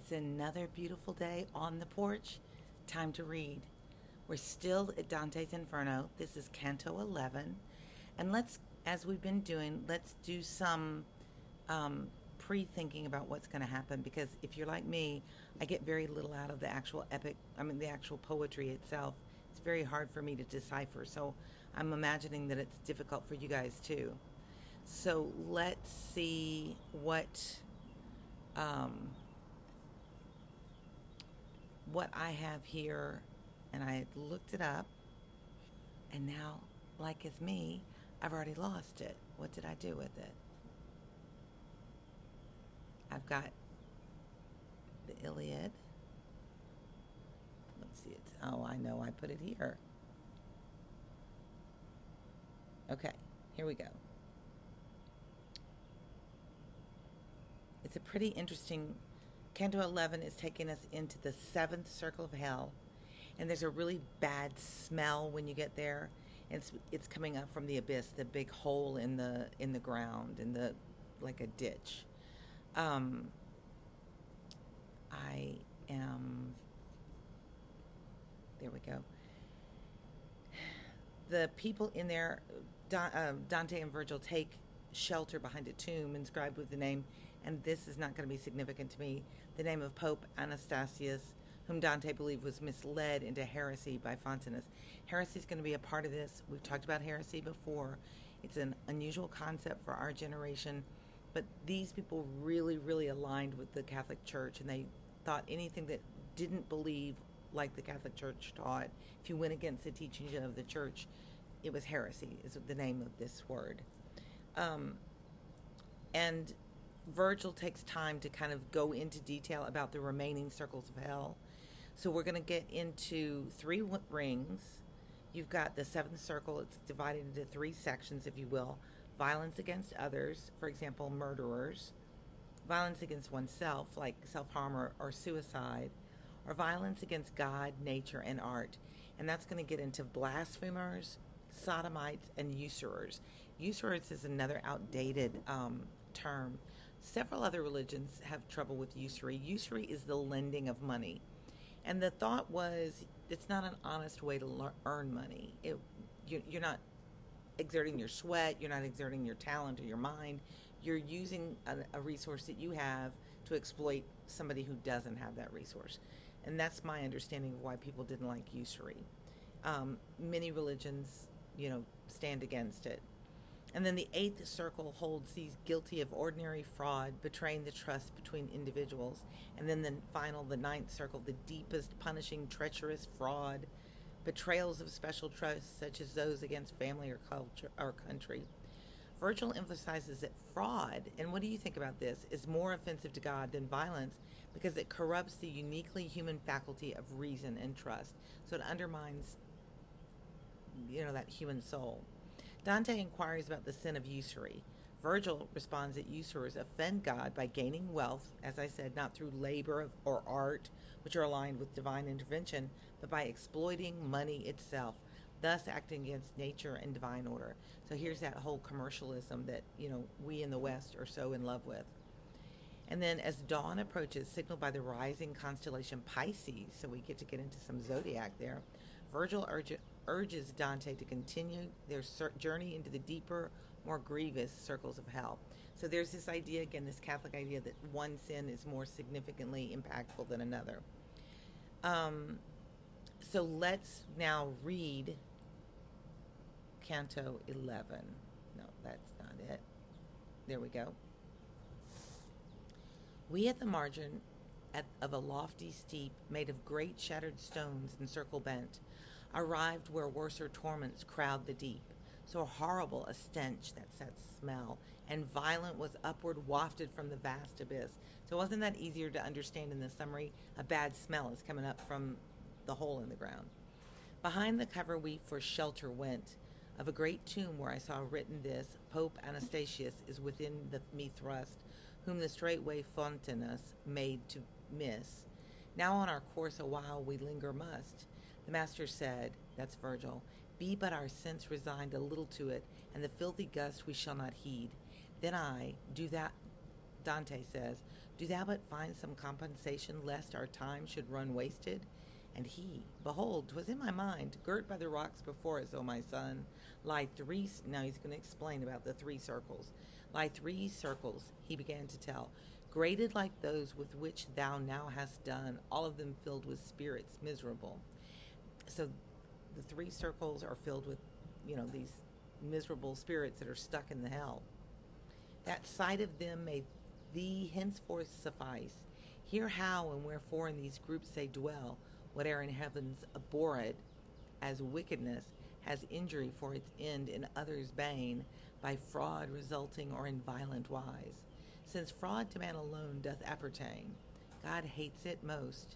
It's another beautiful day on the porch. Time to read. We're still at Dante's Inferno. This is Canto 11. And as we've been doing, let's do some pre thinking about what's going to happen because if you're like me, I get very little out of the actual the actual poetry itself. It's very hard for me to decipher. So I'm imagining that it's difficult for you guys too. So let's see um, what I have here, and I looked it up, and now, like it's me, I've already lost it. What did I do with it? I've got the Iliad. Let's see. I know. I put it here. Okay, here we go. It's a pretty interesting. Canto 11 is taking us into the seventh circle of hell, and there's a really bad smell when you get there. It's coming up from the abyss, the big hole in the ground, in the like a ditch. Um, I am. There we go. The people in there, Dante and Virgil, take shelter behind a tomb inscribed with the name, and this is not going to be significant to me, the name of Pope Anastasius, whom Dante believed was misled into heresy by Fontanus. Heresy is going to be a part of this. We've talked about heresy before. It's an unusual concept for our generation, but these people really, really aligned with the Catholic Church, and they thought anything that didn't believe like the Catholic Church taught, if you went against the teachings of the Church, it was heresy, is the name of this word. Um, and Virgil takes time to kind of go into detail about the remaining circles of hell. So we're going to get into three rings. You've got the seventh circle. It's divided into three sections, if you will. Violence against others, for example, murderers. Violence against oneself, like self-harm or suicide. Or violence against God, nature, and art. And that's going to get into blasphemers, sodomites, and usurers. Usurers is another outdated term. Several other religions have trouble with usury. Usury is the lending of money. And the thought was it's not an honest way to earn money. You're not exerting your sweat, you're not exerting your talent or your mind. You're using a resource that you have to exploit somebody who doesn't have that resource. And that's my understanding of why people didn't like usury. Many religions, stand against it. And then the eighth circle holds these guilty of ordinary fraud, betraying the trust between individuals. And then the ninth circle, the deepest, punishing, treacherous fraud, betrayals of special trust, such as those against family or culture or country. Virgil emphasizes that fraud, and what do you think about this, is more offensive to God than violence because it corrupts the uniquely human faculty of reason and trust. So it undermines, that human soul. Dante inquires about the sin of usury. Virgil responds that usurers offend God by gaining wealth, as I said, not through labor or art, which are aligned with divine intervention, but by exploiting money itself, thus acting against nature and divine order. So here's that whole commercialism that, we in the West are so in love with. And then as dawn approaches, signaled by the rising constellation Pisces, so we get into some zodiac there, Virgil urges Dante to continue their journey into the deeper, more grievous circles of hell. So there's this idea, again, this Catholic idea that one sin is more significantly impactful than another. So let's now read Canto 11. No, that's not it. There we go. We at the margin of a lofty steep made of great shattered stones and circle bent, arrived where worser torments crowd the deep. So horrible a stench, that's that smell, and violent was upward wafted from the vast abyss. So wasn't that easier to understand in the summary? A bad smell is coming up from the hole in the ground. Behind the cover we for shelter went, of a great tomb where I saw written this, Pope Anastasius is within me thrust, whom the straightway Fontanus made to miss. Now on our course a while we linger must. The master said, that's Virgil, be but our sense resigned a little to it, and the filthy gust we shall not heed. Then I, do that, Dante says, Do thou but find some compensation, lest our time should run wasted? And he, behold, 'twas in my mind, girt by the rocks before us, O my son, lie three. Now he's going to explain about the three circles. Lie three circles, he began to tell, graded like those with which thou now hast done, all of them filled with spirits miserable. So the three circles are filled with, these miserable spirits that are stuck in the hell. That sight of them may thee henceforth suffice. Hear how and wherefore in these groups they dwell, whate'er in heavens abhorred as wickedness has injury for its end in others' bane, by fraud resulting or in violent wise. Since fraud to man alone doth appertain, God hates it most,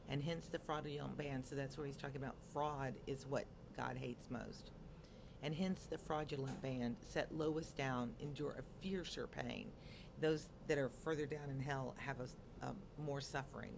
and hence the fraudulent band. So that's where he's talking about fraud is what God hates most. And hence the fraudulent band, set lowest down, endure a fiercer pain. Those that are further down in hell have a more suffering.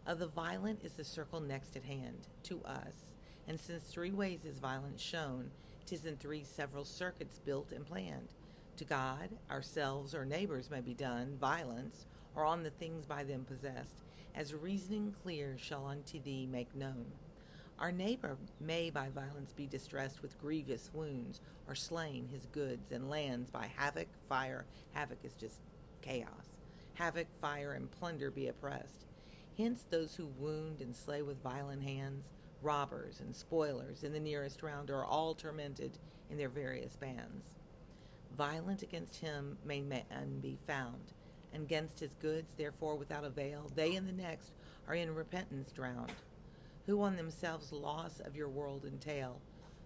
Of the violent is the circle next at hand, to us. And since three ways is violence shown, 'tis in three several circuits built and planned. To God, ourselves, or neighbors may be done violence, or on the things by them possessed, as reasoning clear shall unto thee make known. Our neighbor may by violence be distressed with grievous wounds, or slain his goods and lands by havoc, fire. Havoc is just chaos. Havoc, fire, and plunder be oppressed. Hence those who wound and slay with violent hands, robbers and spoilers in the nearest round, are all tormented in their various bands. Violent against him may man be found, and against his goods, therefore without avail, they in the next are in repentance drowned. Who on themselves loss of your world entail,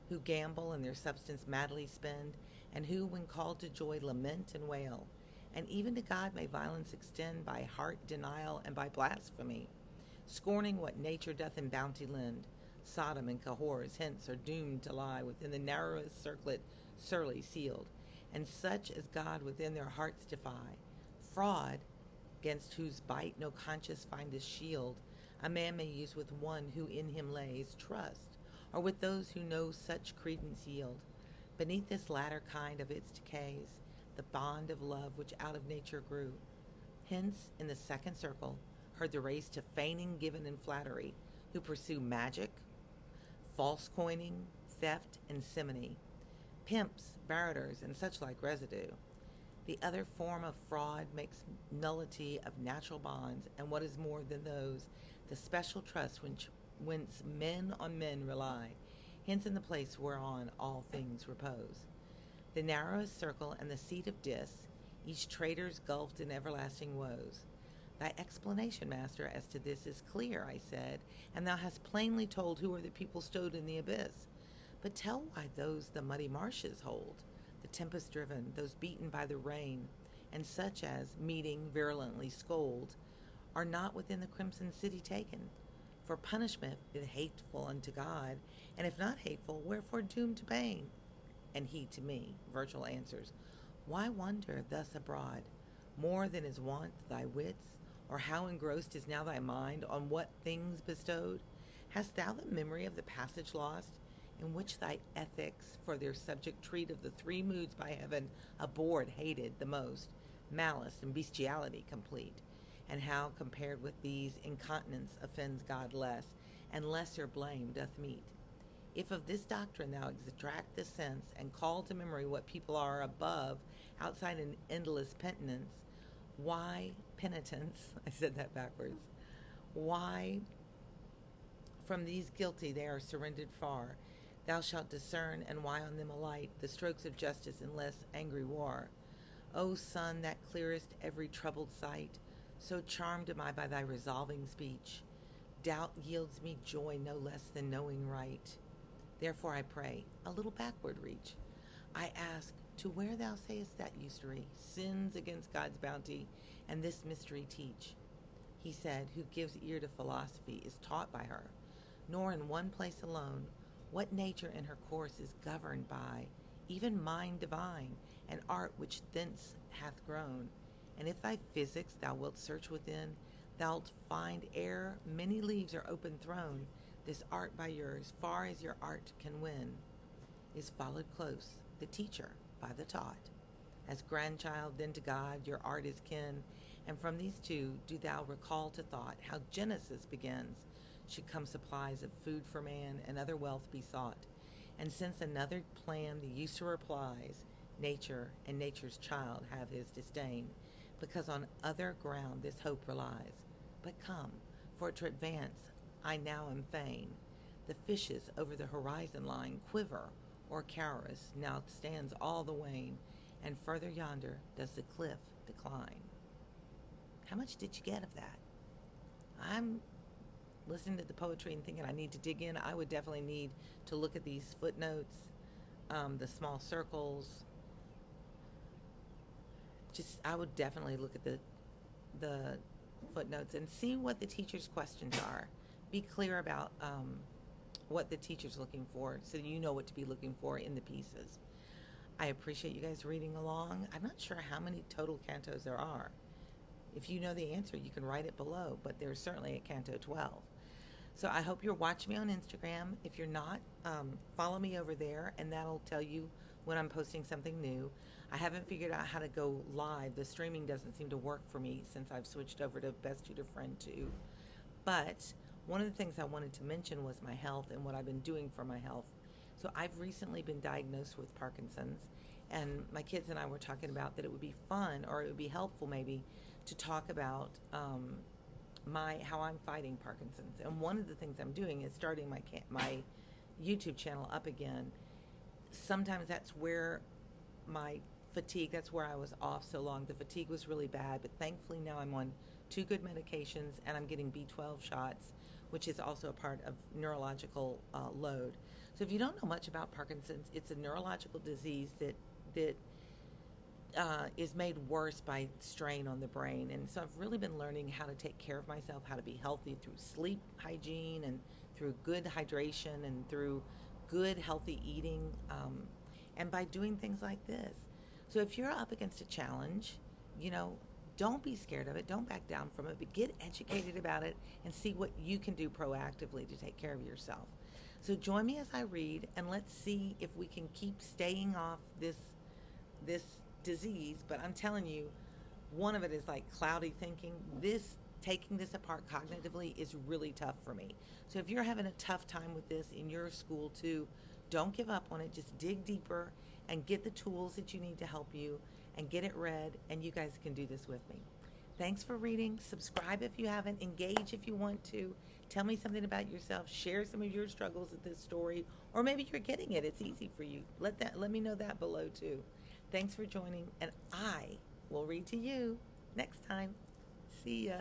who gamble and their substance madly spend, and who, when called to joy, lament and wail. And even to God may violence extend by heart denial and by blasphemy, scorning what nature doth in bounty lend. Sodom and Cahors hence are doomed to lie within the narrowest circlet surly sealed, and such as God within their hearts defy. Fraud, against whose bite no conscience findeth shield, a man may use with one who in him lays trust, or with those who no such credence yield. Beneath this latter kind of its decays, the bond of love which out of nature grew. Hence, in the second circle, heard the race to feigning given and flattery, who pursue magic, false coining, theft, and simony, pimps, barraters, and such like residue. The other form of fraud makes nullity of natural bonds, and what is more than those, the special trust whence men on men rely, hence in the place whereon all things repose. The narrowest circle and the seat of dis, each traitor's gulfed in everlasting woes. Thy explanation, master, as to this is clear, I said, and thou hast plainly told who are the people stowed in the abyss. But tell why those the muddy marshes hold, the tempest-driven, those beaten by the rain, and such as, meeting, virulently scold, are not within the crimson city taken. For punishment is hateful unto God, and if not hateful, wherefore doomed to pain? And he to me, Virgil answers, why wander thus abroad, more than is wont thy wits, or how engrossed is now thy mind, on what things bestowed? Hast thou the memory of the passage lost, in which thy ethics for their subject treat of the three moods by heaven abhorred, hated the most, malice and bestiality complete, and how compared with these incontinence offends God less, and lesser blame doth meet? If of this doctrine thou extract the sense, and call to memory what people are above, outside an endless penitence, I said that backwards, why from these guilty they are surrendered far, thou shalt discern, and why on them alight the strokes of justice in less angry war. O sun, that clearest every troubled sight, so charmed am I by thy resolving speech. Doubt yields me joy no less than knowing right. Therefore I pray, a little backward reach. I ask, to where thou sayest that usury sins against God's bounty, and this mystery teach. He said, who gives ear to philosophy is taught by her, nor in one place alone, what nature in her course is governed by, even mind divine, and art which thence hath grown. And if thy physics thou wilt search within, thou'lt find ere many leaves are open thrown, this art by yours, far as your art can win, is followed close, the teacher by the taught. As grandchild then to God your art is kin, And from these two do thou recall to thought how Genesis begins, should come supplies of food for man and other wealth be sought. And since another plan the usurer plies, nature and nature's child have his disdain, because on other ground this hope relies. But come, for to advance I now am fain. The fishes over the horizon line quiver, or Carus now stands all the wane, and further yonder does the cliff decline. How much did you get of that? I'm listening to the poetry and thinking I need to dig in. I would definitely need to look at these footnotes, the small circles. I would definitely look at the footnotes and see what the teacher's questions are. Be clear about what the teacher's looking for, so you know what to be looking for in the pieces. I appreciate you guys reading along. I'm not sure how many total cantos there are. If you know the answer, you can write it below, but there's certainly a Canto 12. So I hope you're watching me on Instagram. If you're not, follow me over there, and that'll tell you when I'm posting something new. I haven't figured out how to go live. The streaming doesn't seem to work for me since I've switched over to Best Tutor Friend 2. But one of the things I wanted to mention was my health and what I've been doing for my health. So I've recently been diagnosed with Parkinson's, and my kids and I were talking about that it would be fun, or it would be helpful maybe, to talk about how I'm fighting Parkinson's. And one of the things I'm doing is starting my YouTube channel up again. Sometimes that's where my fatigue, that's where I was off so long. The fatigue was really bad, but thankfully now I'm on 2 good medications, and I'm getting B12 shots, which is also a part of neurological load. So if you don't know much about Parkinson's, it's a neurological disease that is made worse by strain on the brain. And so I've really been learning how to take care of myself, how to be healthy through sleep hygiene and through good hydration and through good healthy eating, and by doing things like this. So if you're up against a challenge, don't be scared of it. Don't back down from it, but get educated about it and see what you can do proactively to take care of yourself. So join me as I read, and let's see if we can keep staying off this disease. But I'm telling you, one of it is like cloudy thinking. Taking this apart cognitively is really tough for me. So if you're having a tough time with this in your school too, don't give up on it. Just dig deeper and get the tools that you need to help you, and get it read, and you guys can do this with me. Thanks for reading. Subscribe if you haven't. Engage if you want to. Tell me something about yourself. Share some of your struggles with this story, or maybe you're getting it. It's easy for you. Let me know that below too. Thanks for joining, and I will read to you next time. See ya.